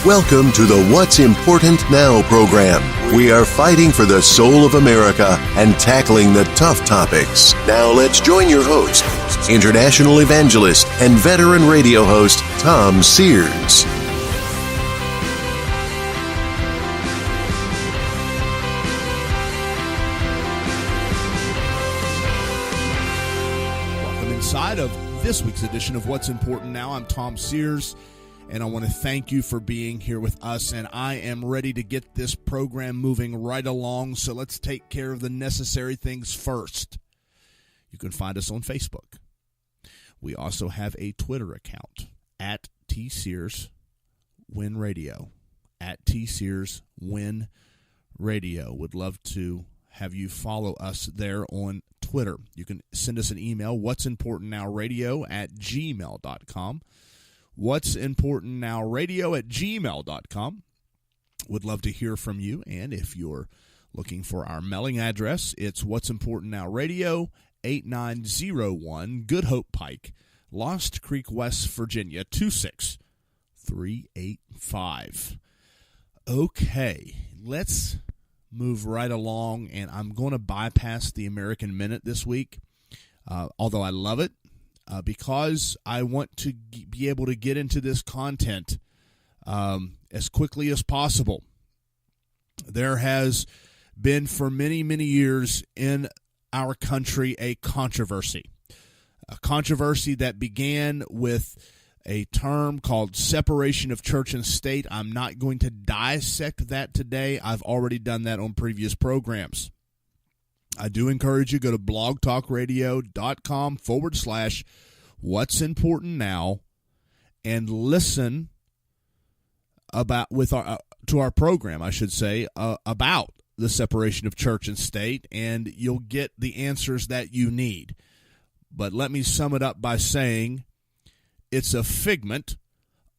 Welcome to the What's Important Now program. We are fighting for the soul of America and tackling the tough topics. Now let's join your host, international evangelist and veteran radio host, Tom Sears. Welcome inside of this week's edition of What's Important Now. I'm Tom Sears, and I want to thank you for being here with us, and I am ready to get this program moving right along, so let's take care of the necessary things first. You can find us on Facebook. We also have a Twitter account, at TSearsWinRadio, at TSearsWinRadio. Would love to have you follow us there on Twitter. You can send us an email, what'simportantnowradio@gmail.com. what'simportantnowradio@gmail.com. Would love to hear from you, and if you're looking for our mailing address, it's What's Important Now Radio, 8901 Good Hope Pike, Lost Creek, West Virginia, 26385. Okay, let's move right along, and I'm going to bypass the American Minute this week, although I love it, because I want to be able to get into this content as quickly as possible. There has been for many, many years in our country a controversy that began with a term called separation of church and state. I'm not going to dissect that today. I've already done that on previous programs. I do encourage you to go to blogtalkradio.com/What's Important Now and listen to our program, I should say, about the separation of church and state, and you'll get the answers that you need. But let me sum it up by saying it's a figment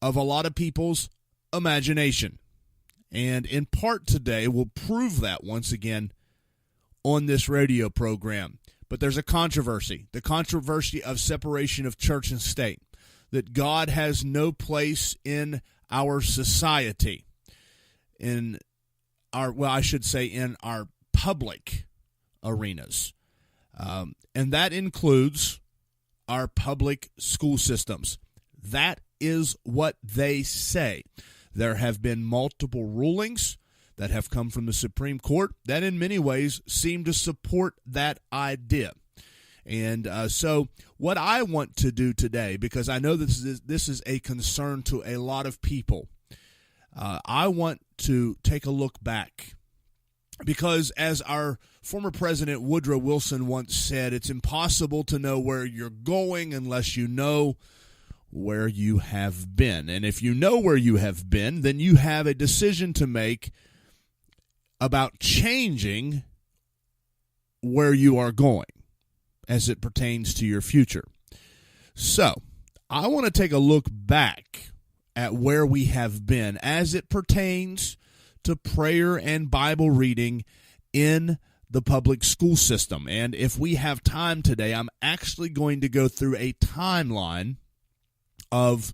of a lot of people's imagination. And in part today, we'll prove that once again on this radio program. But there's a controversy, the controversy of separation of church and state, that God has no place in our society, in our public arenas. And that includes our public school systems. That is what they say. There have been multiple rulings that have come from the Supreme Court that in many ways seem to support that idea. And so what I want to do today, because I know this is a concern to a lot of people, I want to take a look back. Because as our former President Woodrow Wilson once said, it's impossible to know where you're going unless you know where you have been. And if you know where you have been, then you have a decision to make about changing where you are going as it pertains to your future. So, I want to take a look back at where we have been as it pertains to prayer and Bible reading in the public school system. And if we have time today, I'm actually going to go through a timeline of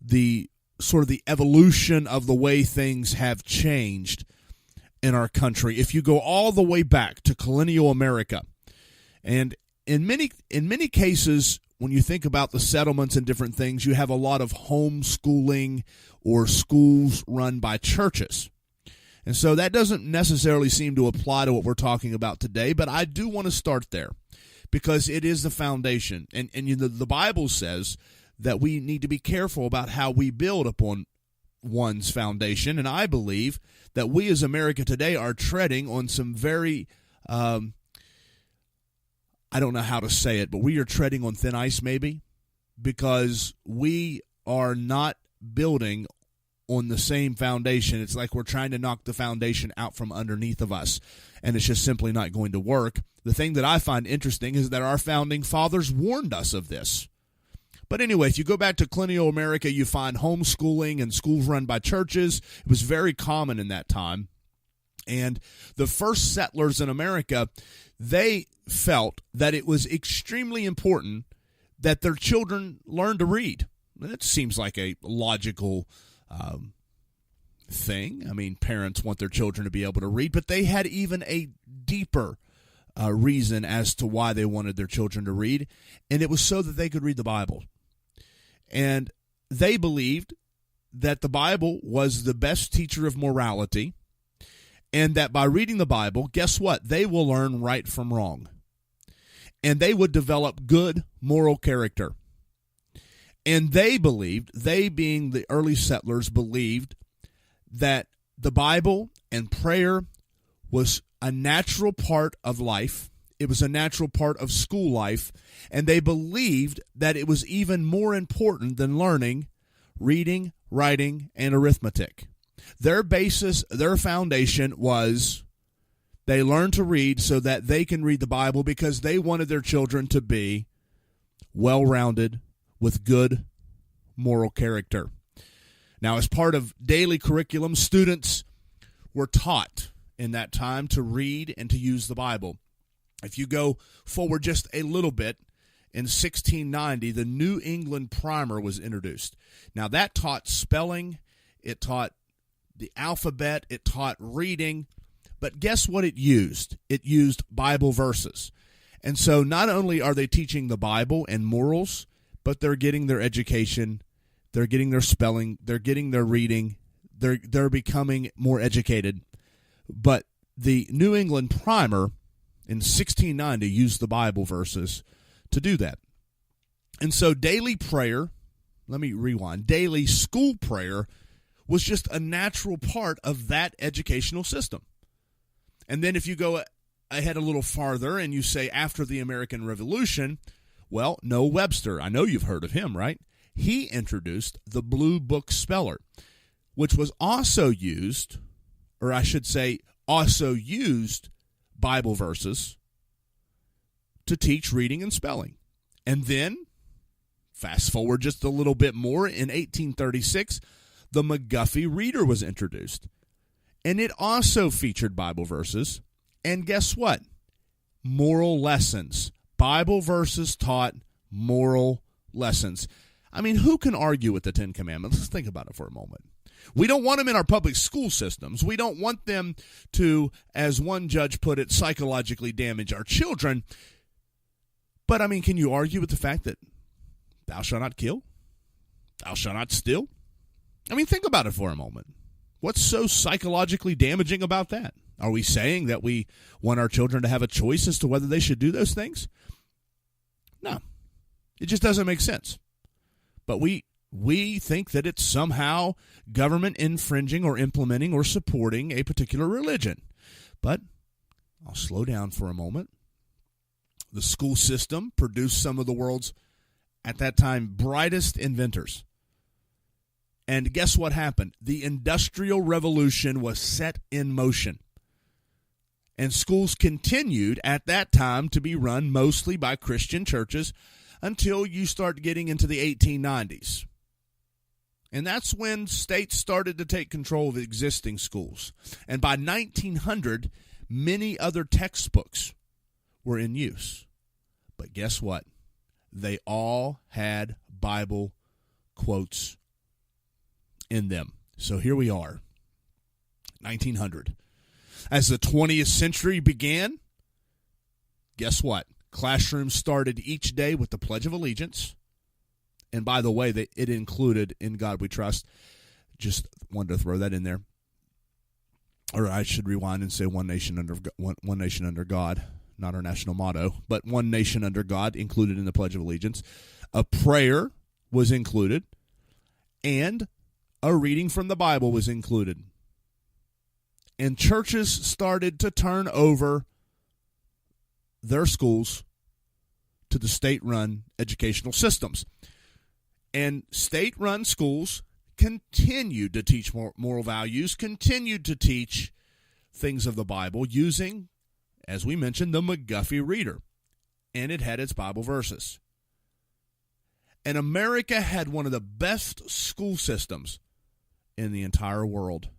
the sort of the evolution of the way things have changed in our country. If you go all the way back to colonial America, and in many cases, when you think about the settlements and different things, you have a lot of homeschooling or schools run by churches. And so that doesn't necessarily seem to apply to what we're talking about today, but I do want to start there because it is the foundation. And the Bible says that we need to be careful about how we build upon one's foundation, and I believe that we as America today are treading on some very, I don't know how to say it, but we are treading on thin ice maybe, because we are not building on the same foundation. It's like we're trying to knock the foundation out from underneath of us, and it's just simply not going to work. The thing that I find interesting is that our founding fathers warned us of this. But anyway, if you go back to colonial America, you find homeschooling and schools run by churches. It was very common in that time. And the first settlers in America, they felt that it was extremely important that their children learn to read. That seems like a logical thing. I mean, parents want their children to be able to read, but they had even a deeper reason as to why they wanted their children to read, and it was so that they could read the Bible. And they believed that the Bible was the best teacher of morality, and that by reading the Bible, guess what? They will learn right from wrong. And they would develop good moral character. And they believed, they being the early settlers, believed that the Bible and prayer was a natural part of life. It was a natural part of school life. And they believed that it was even more important than learning reading, writing, and arithmetic. Their basis, their foundation was they learned to read so that they can read the Bible because they wanted their children to be well-rounded with good moral character. Now, as part of daily curriculum, students were taught in that time to read and to use the Bible. If you go forward just a little bit, in 1690, the New England Primer was introduced. Now, that taught spelling, it taught the alphabet, it taught reading, but guess what it used? It used Bible verses. And so not only are they teaching the Bible and morals, but they're getting their education, they're getting their spelling, they're getting their reading, they're becoming more educated. But the New England Primer in 1690 used the Bible verses to do that. And so daily prayer, let me rewind, daily school prayer was just a natural part of that educational system. And then if you go ahead a little farther and you say after the American Revolution, well, Noah Webster, I know you've heard of him, right? He introduced the Blue Book Speller, which was also used, or I should say also used Bible verses to teach reading and spelling. And then, fast forward just a little bit more, in 1836, the McGuffey Reader was introduced. And it also featured Bible verses. And guess what? Moral lessons. Bible verses taught moral lessons. I mean, who can argue with the Ten Commandments? Let's think about it for a moment. We don't want them in our public school systems. We don't want them to, as one judge put it, psychologically damage our children. But, I mean, can you argue with the fact that thou shalt not kill? Thou shalt not steal? I mean, think about it for a moment. What's so psychologically damaging about that? Are we saying that we want our children to have a choice as to whether they should do those things? No. It just doesn't make sense. But we think that it's somehow government infringing or implementing or supporting a particular religion. But I'll slow down for a moment. The school system produced some of the world's, at that time, brightest inventors. And guess what happened? The Industrial Revolution was set in motion. And schools continued at that time to be run mostly by Christian churches until you start getting into the 1890s. And that's when states started to take control of existing schools. And by 1900, many other textbooks were in use. But guess what? They all had Bible quotes in them. So here we are, 1900. As the 20th century began, guess what? Classrooms started each day with the Pledge of Allegiance. And by the way, it included In God We Trust. Just wanted to throw that in there. Or I should rewind and say one nation under God, not our national motto, but one nation under God included in the Pledge of Allegiance. A prayer was included, and a reading from the Bible was included. And churches started to turn over their schools to the state-run educational systems. And state-run schools continued to teach moral values, continued to teach things of the Bible using, as we mentioned, the McGuffey Reader. And it had its Bible verses. And America had one of the best school systems in the entire world.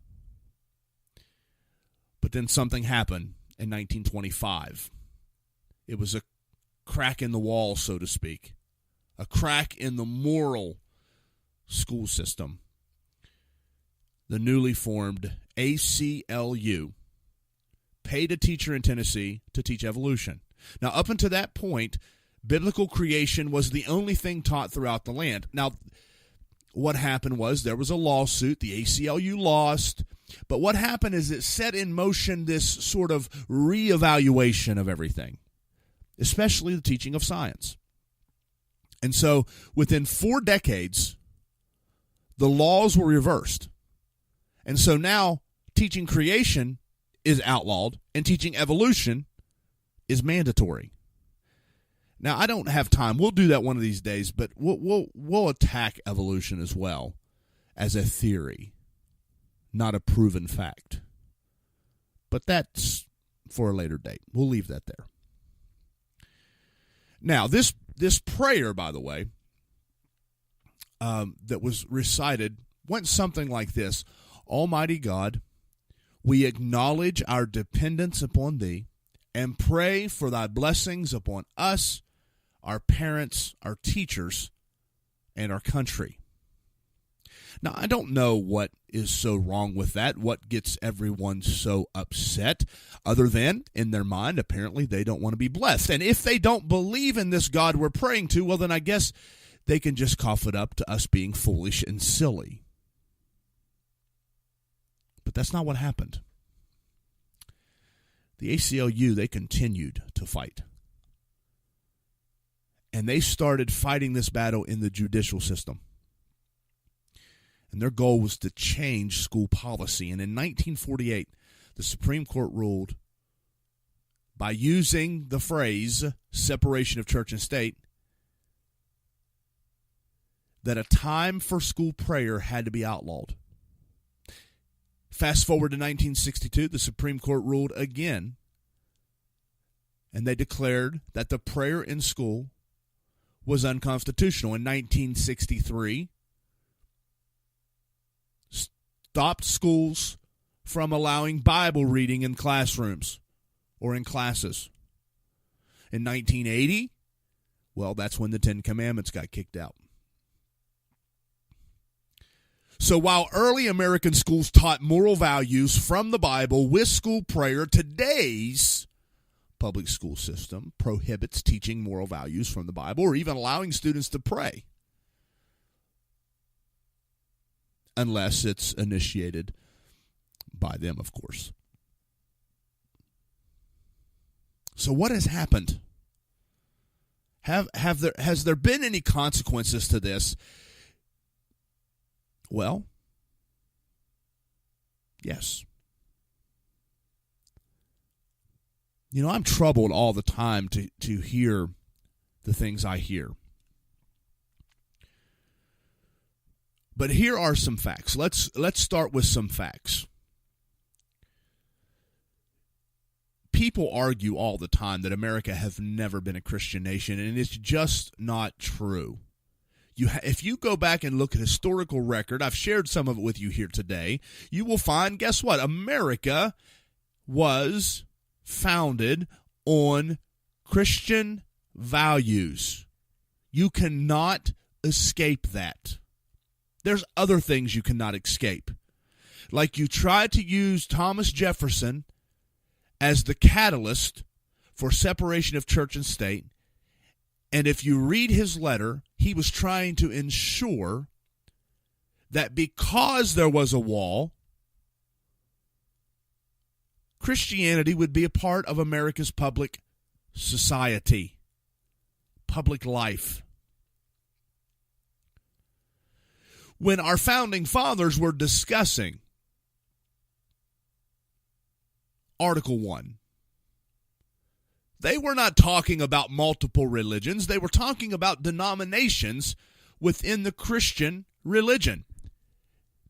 But then something happened in 1925. It was a crack in the wall, so to speak. A crack in the moral school system. the newly formed ACLU, paid a teacher in Tennessee to teach evolution. Now, up until that point, biblical creation was the only thing taught throughout the land. Now, what happened was there was a lawsuit. The ACLU lost. But what happened is it set in motion this sort of reevaluation of everything, especially the teaching of science. And so within 4 decades, the laws were reversed. And so now teaching creation is outlawed and teaching evolution is mandatory. Now, I don't have time. We'll do that one of these days, but we'll attack evolution as well as a theory, not a proven fact. But that's for a later date. We'll leave that there. Now, this prayer, by the way, that was recited went something like this. Almighty God, we acknowledge our dependence upon Thee and pray for Thy blessings upon us, our parents, our teachers, and our country. Now, I don't know what is so wrong with that, what gets everyone so upset, other than, in their mind, apparently they don't want to be blessed. And if they don't believe in this God we're praying to, well, then I guess they can just cough it up to us being foolish and silly. But that's not what happened. The ACLU, they continued to fight. And they started fighting this battle in the judicial system. And their goal was to change school policy. And in 1948, the Supreme Court ruled, by using the phrase separation of church and state, that a time for school prayer had to be outlawed. Fast forward to 1962, the Supreme Court ruled again, and they declared that the prayer in school was unconstitutional. In 1963, stopped schools from allowing Bible reading in classrooms or in classes. In 1980, well, that's when the Ten Commandments got kicked out. So while early American schools taught moral values from the Bible with school prayer, today's public school system prohibits teaching moral values from the Bible or even allowing students to pray, unless it's initiated by them, of course. So what has happened? Has there been any consequences to this? Well, yes. You know, I'm troubled all the time to hear the things I hear. But here are some facts. Let's start with some facts. People argue all the time that America has never been a Christian nation, and it's just not true. If you go back and look at historical record, I've shared some of it with you here today, you will find, guess what? America was founded on Christian values. You cannot escape that. There's other things you cannot escape. Like you tried to use Thomas Jefferson as the catalyst for separation of church and state. And if you read his letter, he was trying to ensure that because there was a wall, Christianity would be a part of America's public society, public life. When our founding fathers were discussing Article 1, they were not talking about multiple religions. They were talking about denominations within the Christian religion.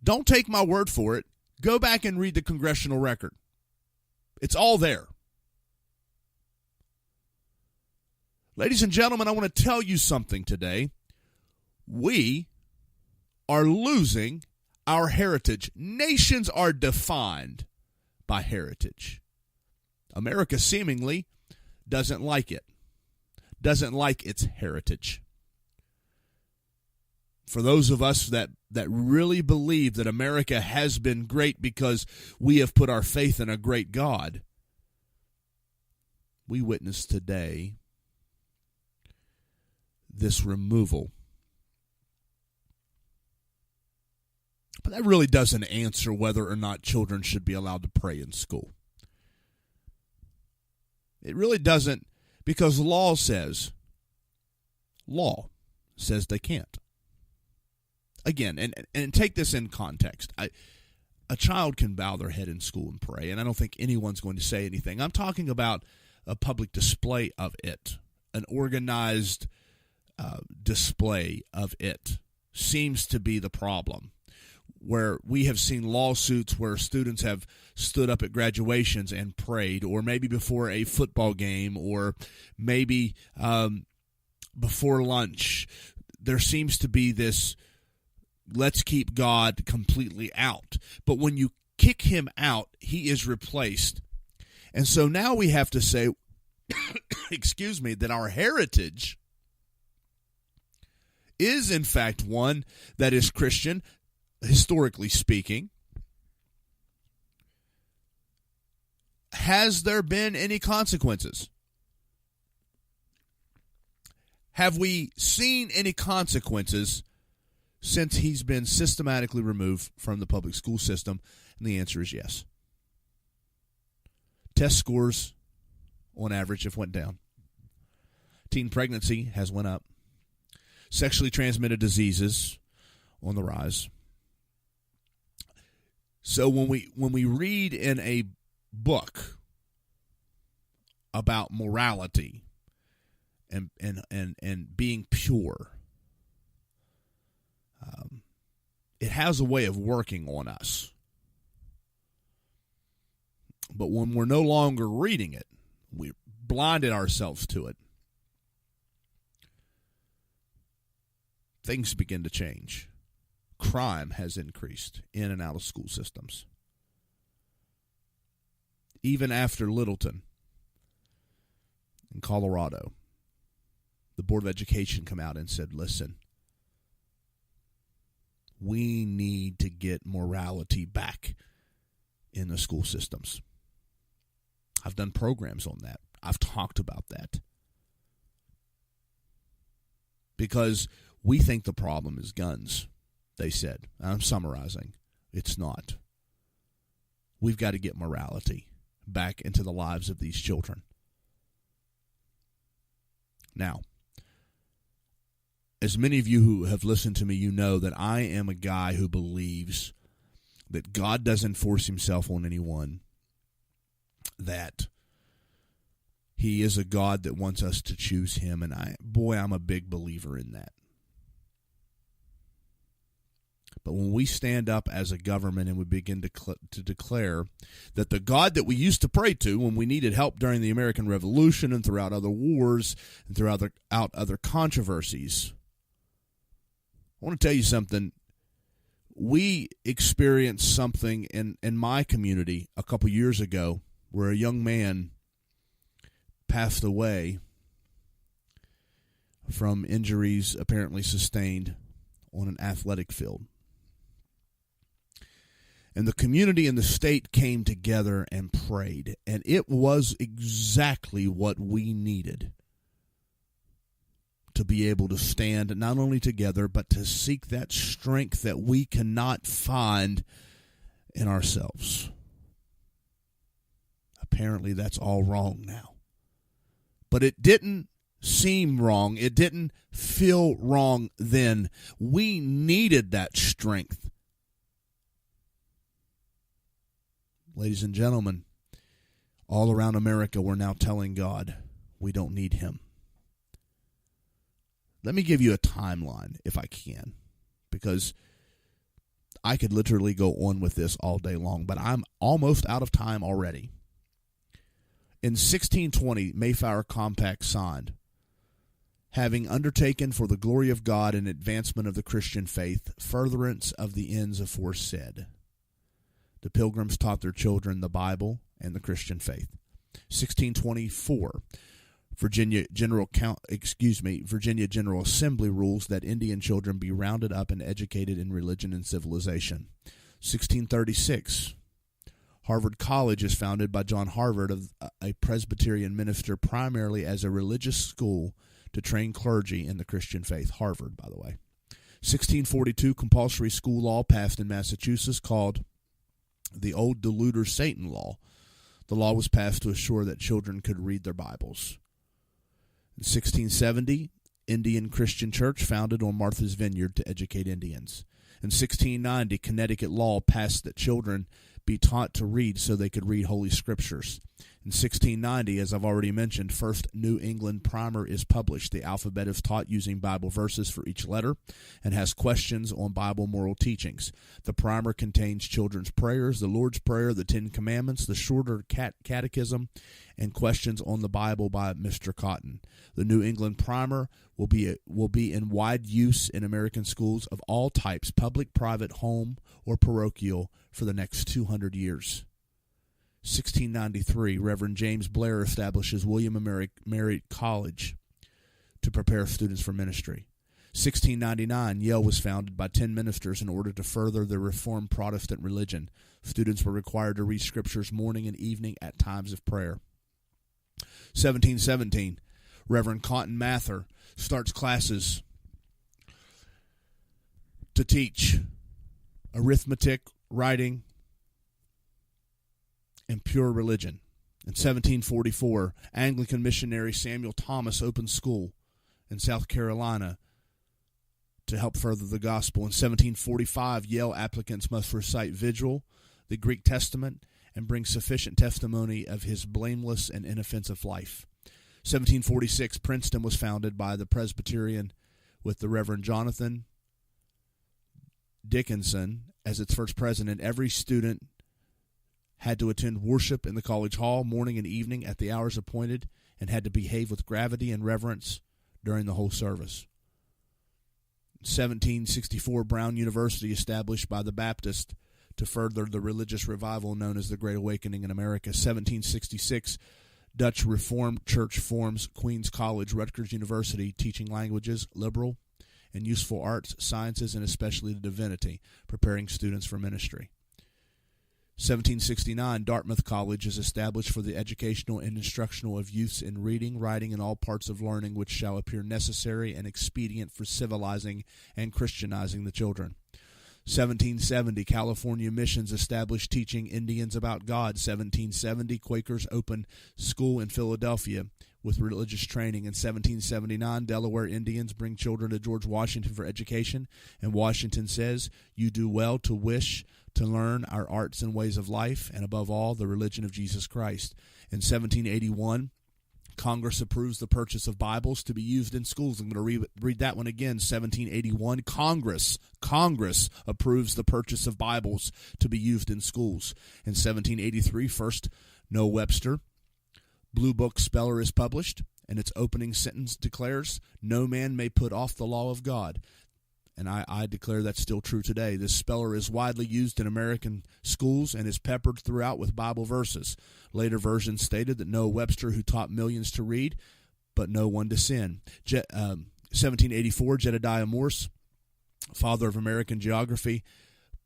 Don't take my word for it. Go back and read the congressional record. It's all there. Ladies and gentlemen, I want to tell you something today. We are losing our heritage. Nations are defined by heritage. America seemingly doesn't like it, doesn't like its heritage. for those of us that really believe that America has been great because we have put our faith in a great God, we witness today this removal. But that really doesn't answer whether or not children should be allowed to pray in school. It really doesn't, because law says they can't. Again, and take this in context. A child can bow their head in school and pray, and I don't think anyone's going to say anything. I'm talking about a public display of it, an organized display of it seems to be the problem, where we have seen lawsuits where students have stood up at graduations and prayed, or maybe before a football game, or maybe before lunch. There seems to be this, let's keep God completely out. But when you kick him out, he is replaced. And so now we have to say, excuse me, that our heritage is in fact one that is Christian, historically speaking. Has there been any consequences? Have we seen any consequences since he's been systematically removed from the public school system? And the answer is yes. Test scores, on average, have went down. Teen pregnancy has went up. Sexually transmitted diseases on the rise. So when we read in a book about morality and being pure, it has a way of working on us. But when we're no longer reading it, we blinded ourselves to it, things begin to change. Crime has increased in and out of school systems. Even after Littleton in Colorado, the Board of Education come out and said, listen, we need to get morality back in the school systems. I've done programs on that. I've talked about that. Because we think the problem is guns, they said. I'm summarizing. It's not. We've got to get morality back into the lives of these children. Now, as many of you who have listened to me, you know that I am a guy who believes that God doesn't force himself on anyone, that he is a God that wants us to choose him, and I'm a big believer in that. But when we stand up as a government and we begin to declare that the God that we used to pray to when we needed help during the American Revolution and throughout other wars and throughout other controversies, I want to tell you something. We experienced something in my community a couple years ago where a young man passed away from injuries apparently sustained on an athletic field. And the community and the state came together and prayed. And it was exactly what we needed to be able to stand not only together, but to seek that strength that we cannot find in ourselves. Apparently that's all wrong now. But it didn't seem wrong. It didn't feel wrong then. We needed that strength. Ladies and gentlemen, all around America, we're now telling God we don't need him. Let me give you a timeline, if I can, because I could literally go on with this all day long, but I'm almost out of time already. In 1620, Mayflower Compact signed, having undertaken for the glory of God and advancement of the Christian faith, furtherance of the ends aforesaid. The Pilgrims taught their children the Bible and the Christian faith. 1624, Virginia General Assembly rules that Indian children be rounded up and educated in religion and civilization. 1636, Harvard College is founded by John Harvard, a Presbyterian minister, primarily as a religious school to train clergy in the Christian faith. Harvard, by the way. 1642, compulsory school law passed in Massachusetts called the Old Deluder Satan Law. The law was passed to assure that children could read their Bibles. In 1670, Indian Christian Church founded on Martha's Vineyard to educate Indians. In 1690, Connecticut law passed that children be taught to read so they could read Holy Scriptures. In 1690, as I've already mentioned, first New England Primer is published. The alphabet is taught using Bible verses for each letter and has questions on Bible moral teachings. The primer contains children's prayers, the Lord's Prayer, the Ten Commandments, the shorter catechism, and questions on the Bible by Mr. Cotton. The New England Primer will be in wide use in American schools of all types, public, private, home, or parochial, for the next 200 years. 1693, Reverend James Blair establishes William and Mary College to prepare students for ministry. 1699, Yale was founded by 10 ministers in order to further the Reformed Protestant religion. Students were required to read scriptures morning and evening at times of prayer. 1717, Reverend Cotton Mather starts classes to teach arithmetic, writing, and pure religion. In 1744, Anglican missionary Samuel Thomas opened school in South Carolina to help further the gospel. In 1745, Yale applicants must recite Vigil, the Greek Testament, and bring sufficient testimony of his blameless and inoffensive life. 1746, Princeton was founded by the Presbyterian with the Reverend Jonathan Dickinson as its first president. Every student had to attend worship in the college hall morning and evening at the hours appointed and had to behave with gravity and reverence during the whole service. 1764, Brown University, established by the Baptists to further the religious revival known as the Great Awakening in America. 1766, Dutch Reformed Church forms Queen's College, Rutgers University, teaching languages, liberal and useful arts, sciences, and especially the divinity, preparing students for ministry. 1769, Dartmouth College is established for the educational and instructional of youths in reading, writing, and all parts of learning which shall appear necessary and expedient for civilizing and Christianizing the children. 1770, California Missions established teaching Indians about God. 1770, Quakers opened school in Philadelphia with religious training. In 1779, Delaware Indians bring children to George Washington for education, and Washington says, "You do well to wish to learn our arts and ways of life, and above all, the religion of Jesus Christ." In 1781, Congress approves the purchase of Bibles to be used in schools. I'm going to read that one again. 1781, Congress approves the purchase of Bibles to be used in schools. In 1783, first Noah Webster Blue Book Speller is published, and its opening sentence declares, "No man may put off the law of God." And I declare that's still true today. This speller is widely used in American schools and is peppered throughout with Bible verses. Later versions stated that Noah Webster, who taught millions to read, but no one to sin. 1784, Jedediah Morse, father of American geography,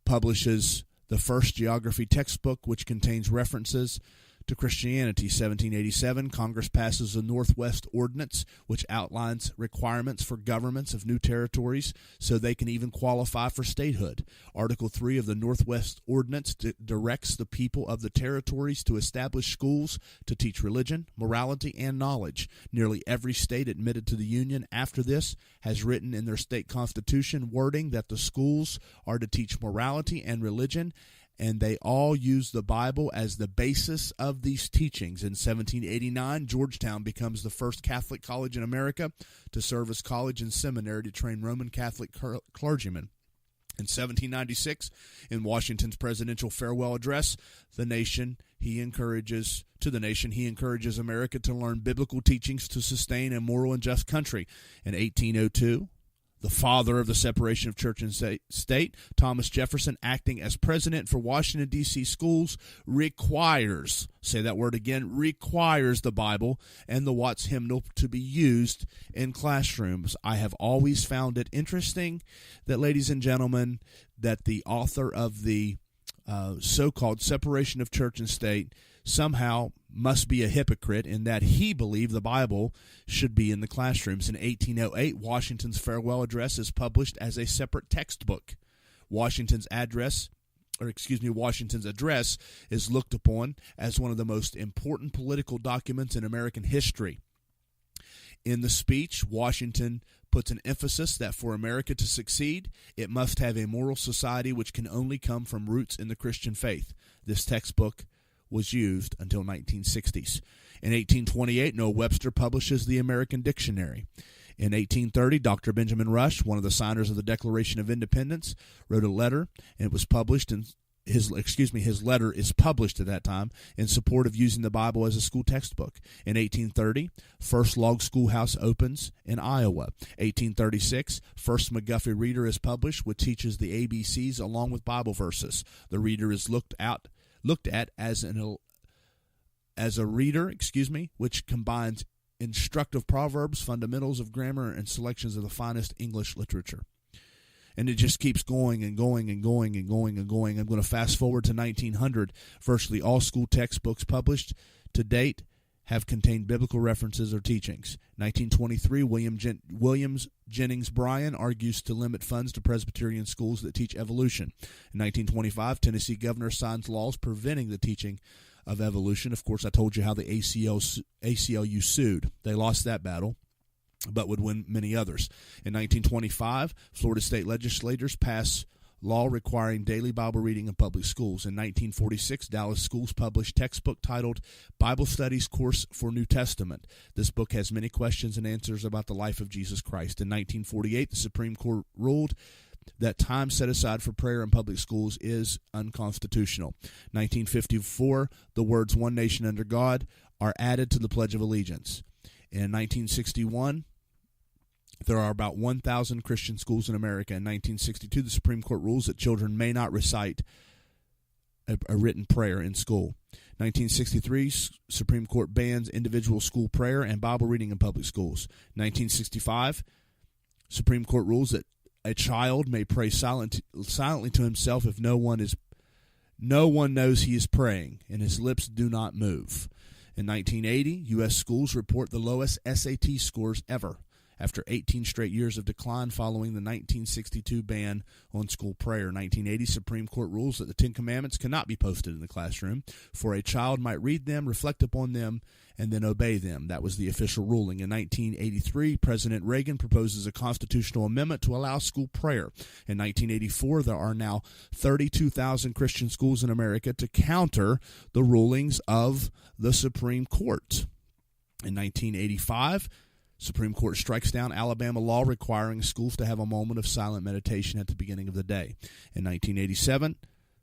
publishes the first geography textbook, which contains references to Christianity. 1787, Congress passes the Northwest Ordinance, which outlines requirements for governments of new territories so they can even qualify for statehood. Article 3 of the Northwest Ordinance directs the people of the territories to establish schools to teach religion, morality, and knowledge. Nearly every state admitted to the Union after this has written in their state constitution wording that the schools are to teach morality and religion, and they all use the Bible as the basis of these teachings. In 1789, Georgetown becomes the first Catholic college in America to serve as college and seminary to train Roman Catholic clergymen. In 1796, in Washington's presidential farewell address, he encourages America to learn biblical teachings to sustain a moral and just country. In 1802, the father of the separation of church and state, Thomas Jefferson, acting as president for Washington, D.C. schools, requires, say that word again, requires the Bible and the Watts hymnal to be used in classrooms. I have always found it interesting that, ladies and gentlemen, that the author of the so-called separation of church and state somehow must be a hypocrite in that he believed the Bible should be in the classrooms. In 1808, Washington's farewell address is published as a separate textbook. Washington's address is looked upon as one of the most important political documents in American history. In the speech, Washington puts an emphasis that for America to succeed, it must have a moral society which can only come from roots in the Christian faith. This textbook was used until 1960s. In 1828, Noah Webster publishes the American Dictionary. In 1830, Dr. Benjamin Rush, one of the signers of the Declaration of Independence, wrote a letter, and it was published in his letter is published at that time in support of using the Bible as a school textbook. In 1830, First Log Schoolhouse opens in Iowa. 1836, First McGuffey Reader is published, which teaches the ABCs along with Bible verses. The reader is looked at as a reader, which combines instructive proverbs, fundamentals of grammar, and selections of the finest English literature. And it just keeps going and going and going and going and going. I'm going to fast forward to 1900. Virtually all school textbooks published to date have contained biblical references or teachings. 1923, Williams Jennings Bryan argues to limit funds to Presbyterian schools that teach evolution. In 1925, Tennessee governor signs laws preventing the teaching of evolution. Of course, I told you how the ACLU sued. They lost that battle, but would win many others. In 1925, Florida state legislators pass law requiring daily Bible reading in public schools. In 1946, Dallas schools published textbook titled Bible Studies Course for New Testament. This book has many questions and answers about the life of Jesus Christ. In 1948, the Supreme Court ruled that time set aside for prayer in public schools is unconstitutional. 1954, the words "One Nation Under God" are added to the Pledge of Allegiance. In 1961, there are about 1,000 Christian schools in America. In 1962, the Supreme Court rules that children may not recite a written prayer in school. 1963, Supreme Court bans individual school prayer and Bible reading in public schools. 1965, Supreme Court rules that a child may pray silently to himself if no one knows he is praying, and his lips do not move. In 1980, U.S. schools report the lowest SAT scores ever, after 18 straight years of decline following the 1962 ban on school prayer. 1980, Supreme Court rules that the Ten Commandments cannot be posted in the classroom, for a child might read them, reflect upon them, and then obey them. That was the official ruling. In 1983, President Reagan proposes a constitutional amendment to allow school prayer. In 1984, there are now 32,000 Christian schools in America to counter the rulings of the Supreme Court. In 1985, Supreme Court strikes down Alabama law requiring schools to have a moment of silent meditation at the beginning of the day. In 1987,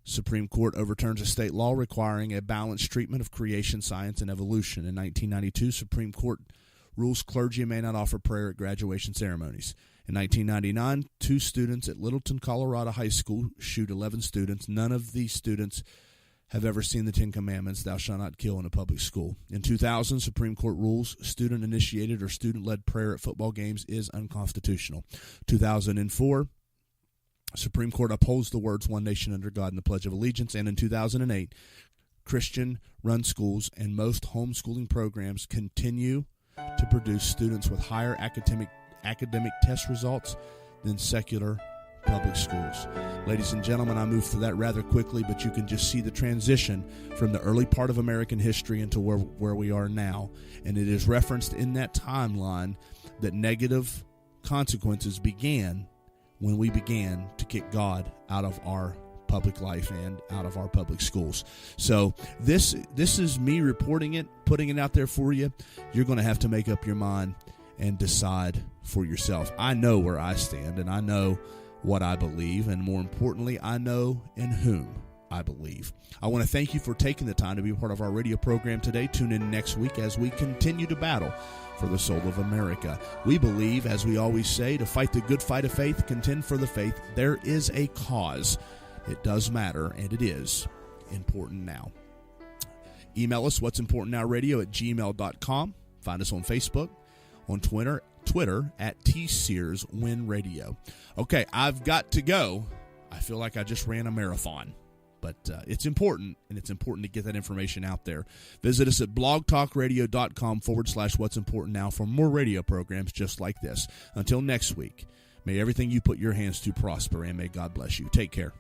Supreme Court overturns a state law requiring a balanced treatment of creation, science, and evolution. In 1992, Supreme Court rules clergy may not offer prayer at graduation ceremonies. In 1999, 2 students at Littleton, Colorado High School shoot 11 students. None of these students have ever seen the Ten Commandments, thou shalt not kill, in a public school. In 2000, Supreme Court rules student-initiated or student-led prayer at football games is unconstitutional. 2004, Supreme Court upholds the words "One Nation Under God" in the Pledge of Allegiance. And in 2008, Christian-run schools and most homeschooling programs continue to produce students with higher academic test results than secular public schools. Ladies and gentlemen, I moved through that rather quickly, but you can just see the transition from the early part of American history into where we are now. And it is referenced in that timeline that negative consequences began when we began to kick God out of our public life and out of our public schools. So this is me reporting it, putting it out there for you. You're going to have to make up your mind and decide for yourself. I know where I stand, and I know what I believe, and more importantly, I know in whom I believe. I want to thank you for taking the time to be a part of our radio program today. Tune in next week as we continue to battle for the soul of America. We believe, as we always say, to fight the good fight of faith, contend for the faith, there is a cause. It does matter, and it is important now. Email us, what'simportantnowradio@gmail.com. Find us on Facebook, on Twitter at TSearsWinRadio. Okay, I've got to go. I feel like I just ran a marathon. But it's important, and it's important to get that information out there. Visit us at blogtalkradio.com/What's Important Now for more radio programs just like this. Until next week, may everything you put your hands to prosper, and may God bless you. Take care.